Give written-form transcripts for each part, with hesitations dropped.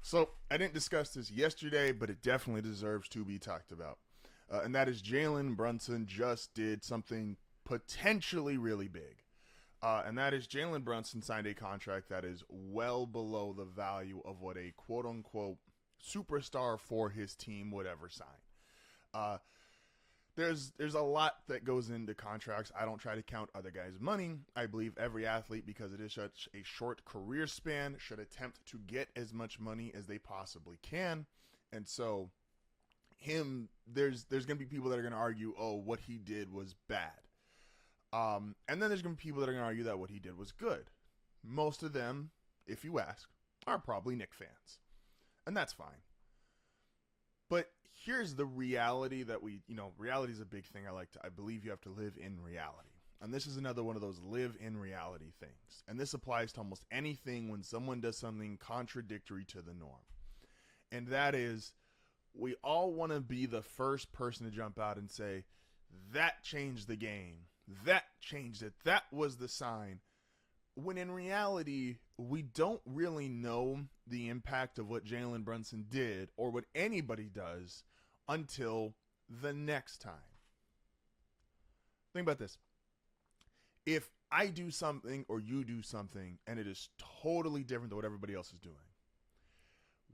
So I didn't discuss this yesterday, but it definitely deserves to be talked about. And that is Jalen Brunson just did something potentially really big. And that is Jalen Brunson signed a contract that is well below the value of what a quote unquote superstar for his team would ever sign. Uh, there's a lot that goes into contracts. I don't try to count other guys' money. I believe every athlete, because it is such a short career span, should attempt to get as much money as they possibly can. And so there's going to be people that are going to argue, oh, what he did was bad. And then there's going to be people that are going to argue that what he did was good. Most of them, if you ask, are probably Knicks fans. And that's fine. But here's the reality that reality is a big thing. I believe you have to live in reality. And this is another one of those live in reality things. And this applies to almost anything when someone does something contradictory to the norm. And that is, we all want to be the first person to jump out and say, that changed the game. That changed it. That was the sign. When in reality, we don't really know the impact of what Jalen Brunson did or what anybody does until the next time. Think about this. If I do something or you do something and it is totally different than what everybody else is doing,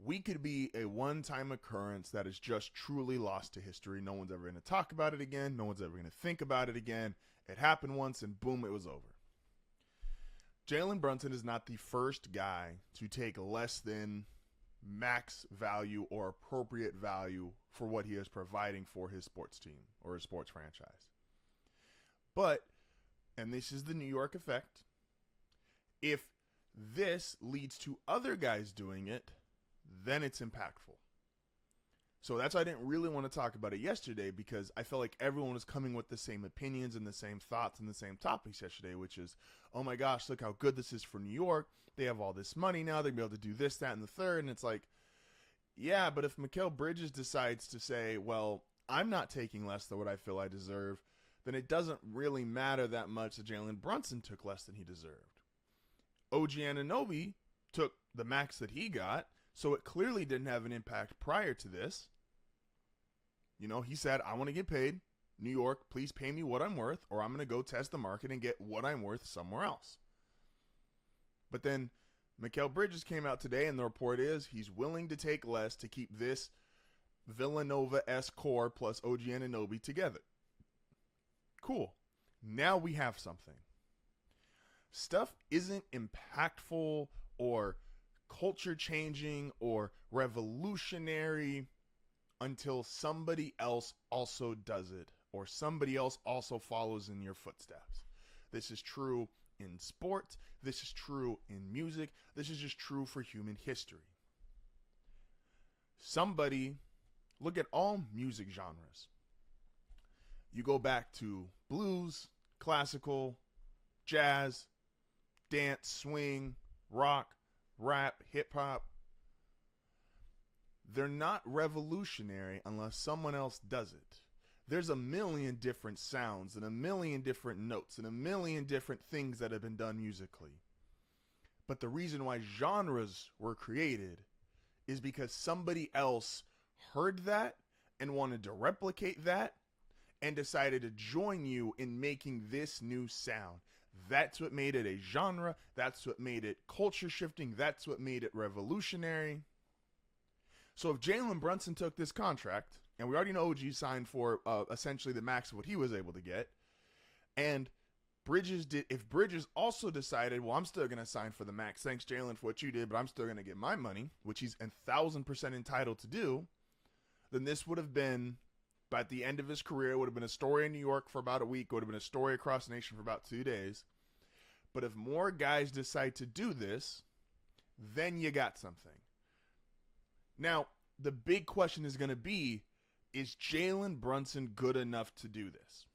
we could be a one-time occurrence that is just truly lost to history. No one's ever going to talk about it again. No one's ever going to think about it again. It happened once and boom, it was over. Jalen Brunson is not the first guy to take less than max value or appropriate value for what he is providing for his sports team or his sports franchise. But, and this is the New York effect, if this leads to other guys doing it, then it's impactful. So that's why I didn't really want to talk about it yesterday, because I felt like everyone was coming with the same opinions and the same thoughts and the same topics yesterday, which is, oh my gosh, look how good this is for New York. They have all this money now. They'll be able to do this, that, and the third. And it's like, yeah, but if Mikal Bridges decides to say, well, I'm not taking less than what I feel I deserve, then it doesn't really matter that much that Jalen Brunson took less than he deserved. OG Anunoby took the max that he got, so it clearly didn't have an impact prior to this. You know, he said, I want to get paid. New York, please pay me what I'm worth, or I'm going to go test the market and get what I'm worth somewhere else. But then Mikal Bridges came out today, and the report is he's willing to take less to keep this Villanova-esque core plus OG Anunoby together. Cool. Now we have something. Stuff isn't impactful or culture changing or revolutionary until somebody else also does it or somebody else also follows in your footsteps. This is true in sports. This is true in music. This is just true for human history. Somebody, look at all music genres. You go back to blues, classical, jazz, dance, swing, rock, rap, hip-hop. They're not revolutionary unless someone else does it. There's a million different sounds and a million different notes and a million different things that have been done musically. But the reason why genres were created is because somebody else heard that and wanted to replicate that and decided to join you in making this new sound. That's what made it a genre. That's what made it culture shifting. That's what made it revolutionary. So if Jalen Brunson took this contract, and we already know OG signed for essentially the max of what he was able to get, and Bridges did, if Bridges also decided, well, I'm still going to sign for the max, thanks Jalen for what you did, but I'm still going to get my money, which he's 1,000% entitled to do, then this would have been, by the end of his career, it would have been a story in New York for about a week, it would have been a story across the nation for about 2 days. But if more guys decide to do this, then you got something. Now, the big question is going to be, is Jalen Brunson good enough to do this?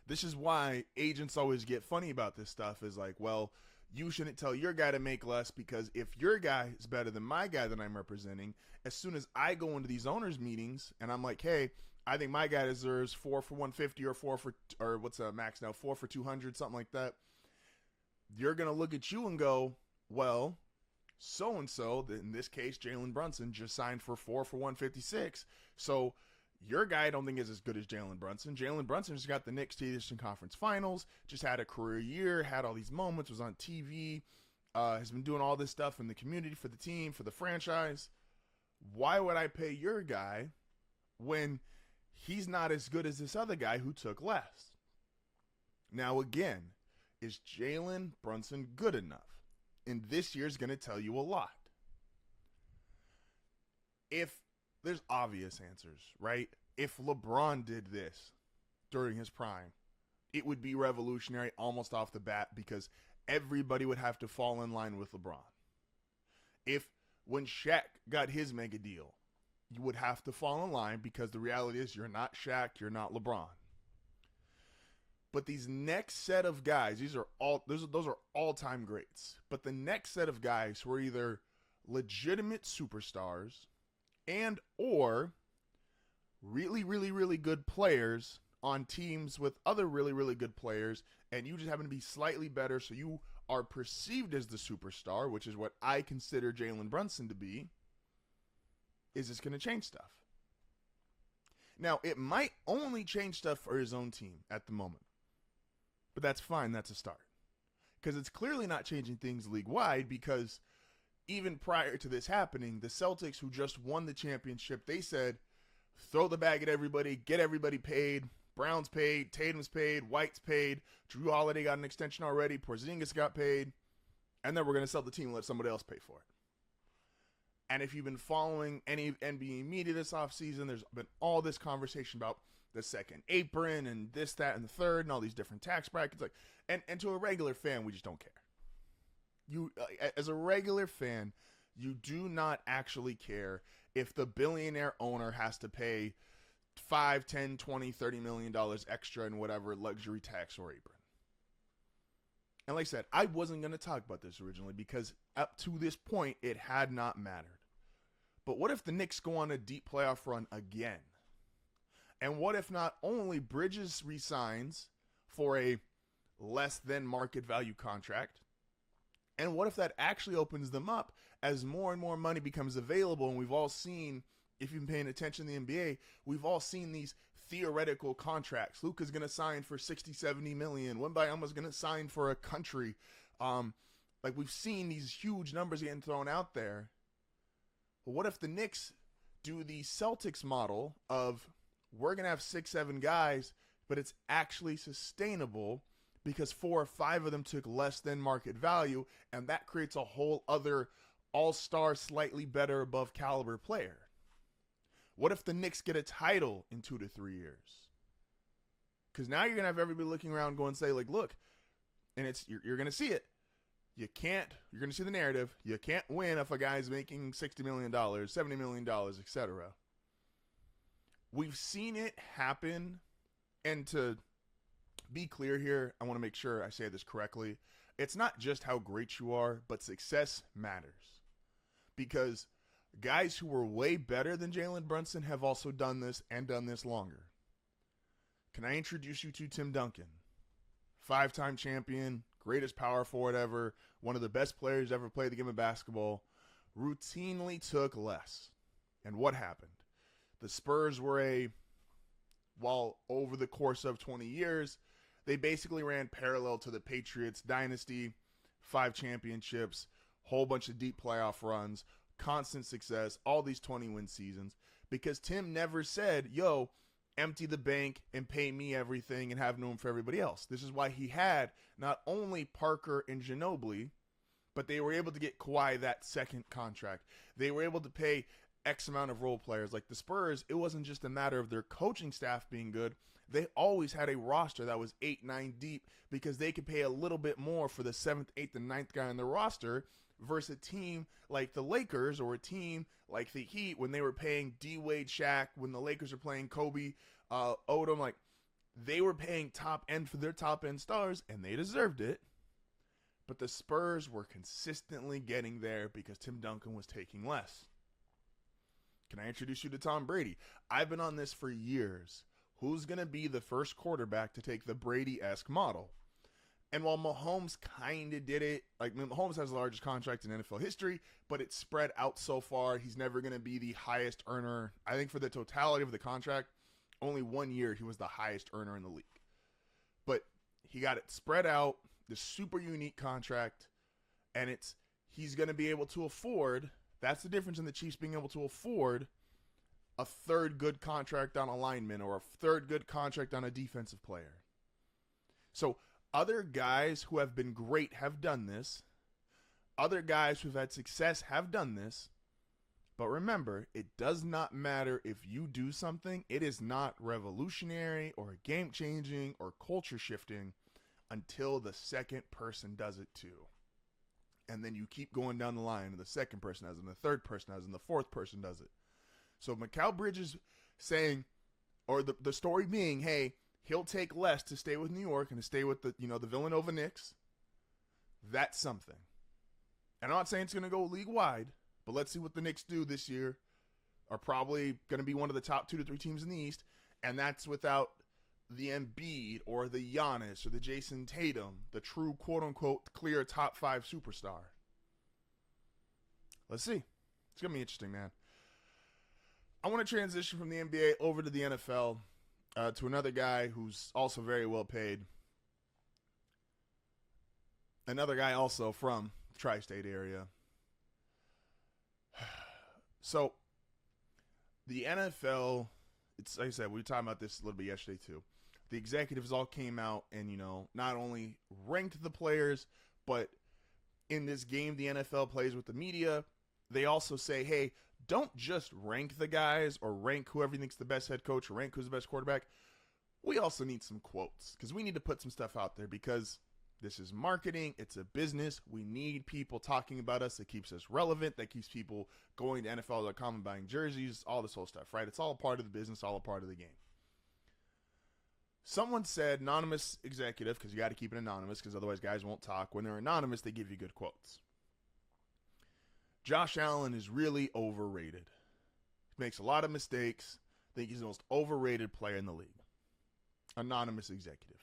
This is why agents always get funny about this stuff, is like, well, you shouldn't tell your guy to make less, because if your guy is better than my guy that I'm representing, as soon as I go into these owners meetings and I'm like, hey, I think my guy deserves 4 for 150 or what's a max now, 4 for 200, something like that. You're going to look at you and go, well, so-and-so, in this case, Jalen Brunson, just signed for 156. So your guy I don't think is as good as Jalen Brunson. Jalen Brunson just got the Knicks to the Eastern Conference Finals, just had a career year, had all these moments, was on TV, has been doing all this stuff in the community, for the team, for the franchise. Why would I pay your guy when he's not as good as this other guy who took less? Now, again, is Jalen Brunson good enough? And this year's going to tell you a lot. If there's obvious answers, right? If LeBron did this during his prime, it would be revolutionary almost off the bat because everybody would have to fall in line with LeBron. If when Shaq got his mega deal, you would have to fall in line because the reality is you're not Shaq, you're not LeBron. But these next set of guys, those are all-time greats. But the next set of guys who are either legitimate superstars and or really, really, really good players on teams with other really, really good players, and you just happen to be slightly better, so you are perceived as the superstar, which is what I consider Jalen Brunson to be, is this going to change stuff? Now, it might only change stuff for his own team at the moment. But that's fine. That's a start. Because it's clearly not changing things league-wide because even prior to this happening, the Celtics, who just won the championship, they said, throw the bag at everybody, get everybody paid. Brown's paid, Tatum's paid, White's paid, Drew Holiday got an extension already, Porzingis got paid, and then we're going to sell the team and let somebody else pay for it. And if you've been following any NBA media this offseason, there's been all this conversation about the second apron and this, that, and the third and all these different tax brackets. And to a regular fan, we just don't care. You, as a regular fan, you do not actually care if the billionaire owner has to pay $5, $10, $20, $30 million extra in whatever luxury tax or apron. And like I said, I wasn't going to talk about this originally because up to this point, it had not mattered. But what if the Knicks go on a deep playoff run again? And what if not only Bridges resigns for a less than market value contract, and what if that actually opens them up as more and more money becomes available? And we've all seen, if you've been paying attention to the NBA, we've all seen these theoretical contracts. Luka's going to sign for 60, 70 million. Wembanyama's going to sign for a country. Like we've seen these huge numbers getting thrown out there. But what if the Knicks do the Celtics model of we're going to have 6, 7 guys, but it's actually sustainable because 4 or 5 of them took less than market value, and that creates a whole other all-star, slightly better above caliber player. What if the Knicks get a title in 2 to 3 years? Because now you're going to have everybody looking around going and say, like, look, and you're going to see it. You're going to see the narrative. You can't win if a guy's making $60 million, $70 million, etc. We've seen it happen, and to be clear here, I want to make sure I say this correctly. It's not just how great you are, but success matters. Because guys who were way better than Jalen Brunson have also done this and done this longer. Can I introduce you to Tim Duncan? 5-time champion, greatest power forward ever, one of the best players ever played the game of basketball, routinely took less. And what happened? The Spurs were while over the course of 20 years, they basically ran parallel to the Patriots dynasty, 5 championships, whole bunch of deep playoff runs, constant success, all these 20-win seasons, because Tim never said, yo, empty the bank and pay me everything and have no room for everybody else. This is why he had not only Parker and Ginobili, but they were able to get Kawhi that second contract. They were able to pay X amount of role players. Like the Spurs, it wasn't just a matter of their coaching staff being good. They always had a roster that was 8, 9 deep because they could pay a little bit more for the 7th, 8th, and 9th guy on the roster versus a team like the Lakers or a team like the Heat when they were paying D-Wade, Shaq, when the Lakers were playing Kobe, Odom. Like they were paying top end for their top end stars, and they deserved it. But the Spurs were consistently getting there because Tim Duncan was taking less. Can I introduce you to Tom Brady? I've been on this for years. Who's going to be the first quarterback to take the Brady-esque model? And while Mahomes kind of did it, like Mahomes has the largest contract in NFL history, but it's spread out so far. He's never going to be the highest earner. I think for the totality of the contract, only 1 year he was the highest earner in the league. But he got it spread out, this super unique contract, and he's going to be able to afford, that's the difference in the Chiefs being able to afford a third good contract on a lineman or a third good contract on a defensive player. So other guys who have been great have done this. Other guys who've had success have done this. But remember, it does not matter if you do something. It is not revolutionary or game-changing or culture-shifting until the second person does it too. And then you keep going down the line, and the second person does it, and the third person does it, and the fourth person does it. So Mikal Bridges saying, or the story being, hey, he'll take less to stay with New York and to stay with the Villanova Knicks. That's something. And I'm not saying it's going to go league-wide, but let's see what the Knicks do this year. Are probably going to be one of the top 2 to 3 teams in the East, and that's without the Embiid or the Giannis or the Jason Tatum, the true quote-unquote clear top 5 superstar. Let's see. It's going to be interesting, man. I want to transition from the NBA over to the NFL to another guy who's also very well paid. Another guy also from the tri-state area. So, the NFL, it's like I said, we were talking about this a little bit yesterday too. The executives all came out and, not only ranked the players, but in this game the NFL plays with the media, they also say, hey, don't just rank the guys or rank whoever thinks the best head coach or rank who's the best quarterback. We also need some quotes because we need to put some stuff out there because this is marketing. It's a business. We need people talking about us that keeps us relevant, that keeps people going to NFL.com and buying jerseys, all this whole stuff, right? It's all a part of the business, all a part of the game. Someone said, anonymous executive, because you got to keep it anonymous because otherwise guys won't talk. When they're anonymous, they give you good quotes. Josh Allen is really overrated. He makes a lot of mistakes. I think he's the most overrated player in the league. Anonymous executive.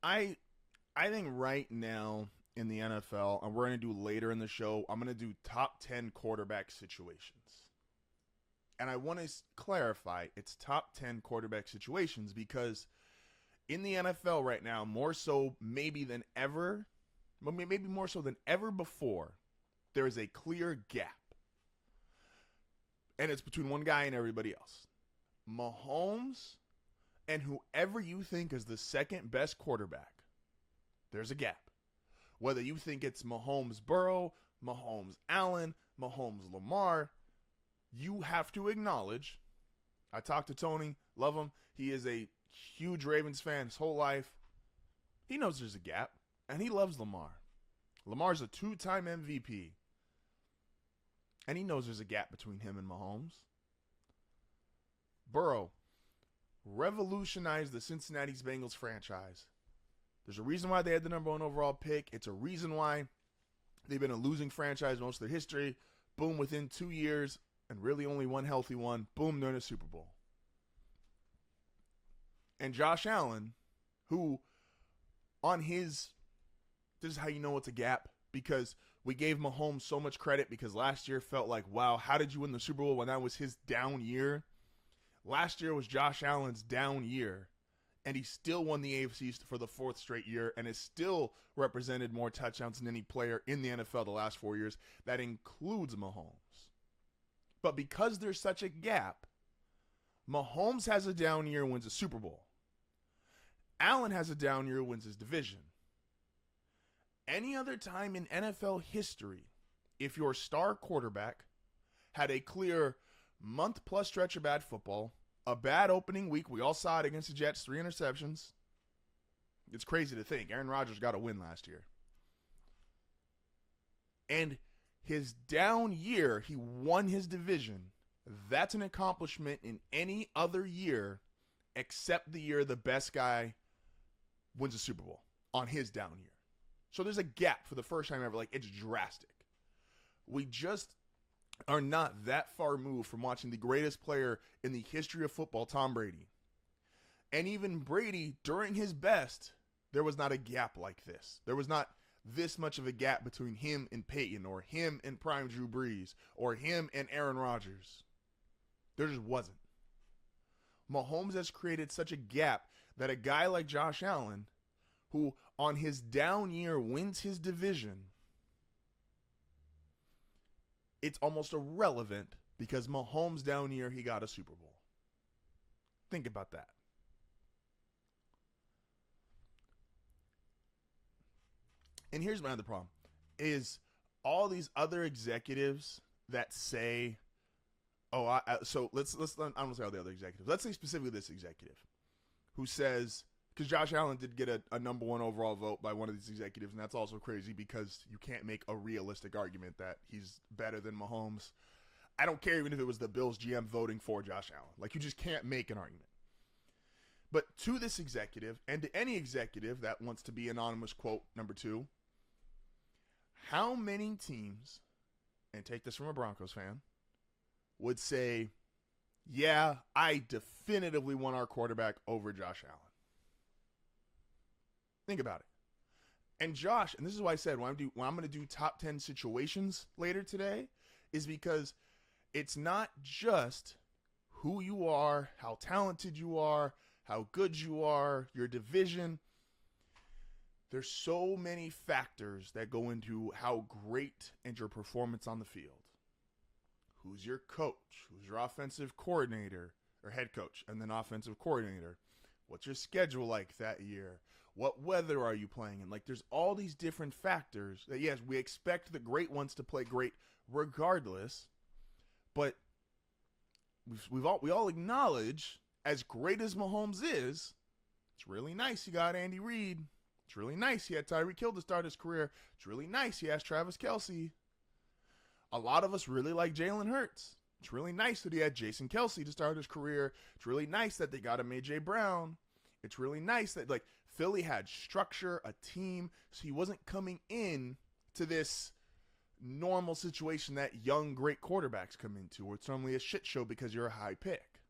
I think right now in the NFL, and we're going to do later in the show, I'm going to do top 10 quarterback situations. And I want to clarify, it's top 10 quarterback situations because in the NFL right now, more so maybe than ever, maybe more so than ever before, there is a clear gap. And it's between one guy and everybody else. Mahomes and whoever you think is the second best quarterback, there's a gap. Whether you think it's Mahomes Burrow, Mahomes Allen, Mahomes Lamar, you have to acknowledge, I talked to Tony, love him. He is a huge Ravens fan his whole life. He knows there's a gap, and he loves Lamar. Lamar's a 2-time MVP, and he knows there's a gap between him and Mahomes. Burrow revolutionized the Cincinnati Bengals franchise. There's a reason why they had the number 1 overall pick. It's a reason why they've been a losing franchise most of their history. Boom, within 2 years, and really only one healthy one, boom, they're in a Super Bowl. And Josh Allen, who this is how you know it's a gap, because we gave Mahomes so much credit because last year felt like, wow, how did you win the Super Bowl when that was his down year? Last year was Josh Allen's down year, and he still won the AFC East for the 4th straight year and has still represented more touchdowns than any player in the NFL the last 4 years. That includes Mahomes. But because there's such a gap, Mahomes has a down year, wins a Super Bowl. Allen has a down year, wins his division. Any other time in NFL history, if your star quarterback had a clear month-plus stretch of bad football, a bad opening week, we all saw it against the Jets, 3 interceptions. It's crazy to think. Aaron Rodgers got a win last year. And his down year, he won his division. That's an accomplishment in any other year except the year the best guy wins a Super Bowl on his down year. So there's a gap for the first time ever. Like, it's drastic. We just are not that far moved from watching the greatest player in the history of football, Tom Brady. And even Brady, during his best, there was not a gap like this. There was not this much of a gap between him and Peyton, or him and prime Drew Brees, or him and Aaron Rodgers. There just wasn't. Mahomes has created such a gap that a guy like Josh Allen, who on his down year wins his division, it's almost irrelevant because Mahomes' down year, he got a Super Bowl. Think about that. And here's my other problem, is all these other executives that say, so let's I don't say all the other executives. Let's say specifically this executive who says, because Josh Allen did get a number one overall vote by one of these executives, and that's also crazy because you can't make a realistic argument that he's better than Mahomes. I don't care even if it was the Bills GM voting for Josh Allen. Like, you just can't make an argument. But to this executive, and to any executive that wants to be anonymous, quote number 2, how many teams, and take this from a Broncos fan, would say, yeah, I definitively want our quarterback over Josh Allen? Think about it. And Josh, and this is why I said when I'm going to do top 10 situations later today, is because it's not just who you are, how talented you are, how good you are, your division. There's so many factors that go into how great and your performance on the field. Who's your coach? Who's your offensive coordinator or head coach and then offensive coordinator? What's your schedule like that year? What weather are you playing in? Like, there's all these different factors that, yes, we expect the great ones to play great regardless, but we all acknowledge, as great as Mahomes is, it's really nice he got Andy Reid. It's really nice he had Tyreek Hill to start his career. It's really nice he has Travis Kelce. A lot of us really like Jalen Hurts. It's really nice that he had Jason Kelce to start his career. It's really nice that they got him A.J. Brown. It's really nice that, like, Philly had structure, a team, so he wasn't coming in to this normal situation that young, great quarterbacks come into, where it's normally a shit show because you're a high pick.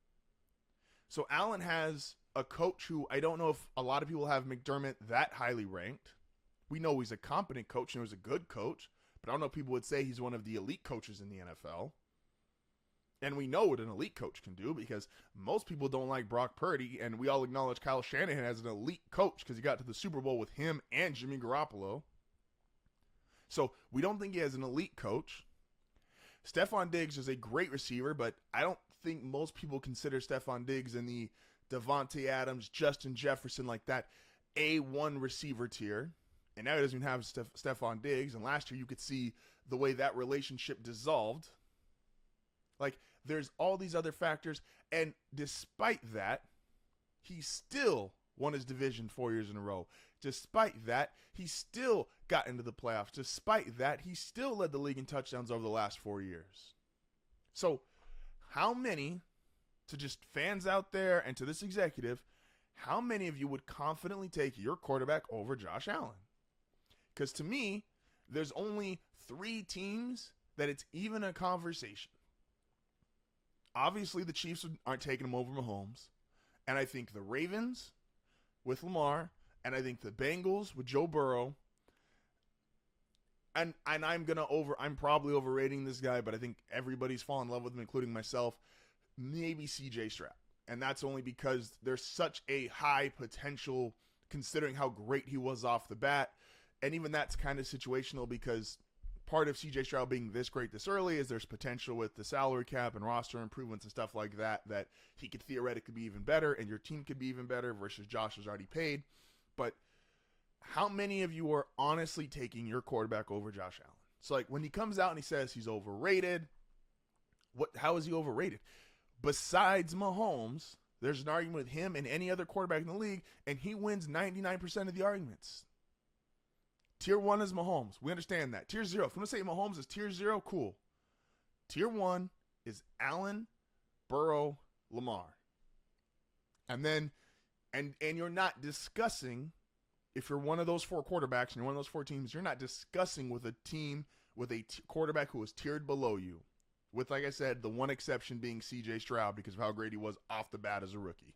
So Allen has a coach who I don't know if a lot of people have McDermott that highly ranked. We know he's a competent coach and he's a good coach, but I don't know if people would say he's one of the elite coaches in the NFL. And we know what an elite coach can do because most people don't like Brock Purdy, and we all acknowledge Kyle Shanahan as an elite coach because he got to the Super Bowl with him and Jimmy Garoppolo. So we don't think he has an elite coach. Stephon Diggs is a great receiver, but I don't think most people consider Stephon Diggs in the Devontae Adams, Justin Jefferson, like that A1 receiver tier. And now he doesn't even have Stephon Diggs. And last year you could see the way that relationship dissolved. Like, there's all these other factors. And despite that, he still won his division 4 years in a row. Despite that, he still got into the playoffs. Despite that, he still led the league in touchdowns over the last 4 years. So how many, to just fans out there and to this executive, how many of you would confidently take your quarterback over Josh Allen? Because to me, there's only 3 teams that it's even a conversation. Obviously, the Chiefs aren't taking him over Mahomes. And I think the Ravens with Lamar, and I think the Bengals with Joe Burrow. And I'm probably overrating this guy, but I think everybody's fallen in love with him, including myself. Maybe CJ Stroud. And that's only because there's such a high potential considering how great he was off the bat. And even that's kind of situational because part of CJ Stroud being this great this early is there's potential with the salary cap and roster improvements and stuff like that he could theoretically be even better and your team could be even better versus Josh is already paid. But how many of you are honestly taking your quarterback over Josh Allen? So, like, when he comes out and he says he's overrated, how is he overrated? Besides Mahomes, there's an argument with him and any other quarterback in the league, and he wins 99% of the arguments. Tier 1 is Mahomes. We understand that. Tier 0. If I'm going to say Mahomes is tier 0, cool. Tier 1 is Allen, Burrow, Lamar. And then, and you're not discussing, if you're one of those 4 quarterbacks and you're one of those 4 teams, you're not discussing with a team with a quarterback who is tiered below you. With, like I said, the one exception being C.J. Stroud because of how great he was off the bat as a rookie.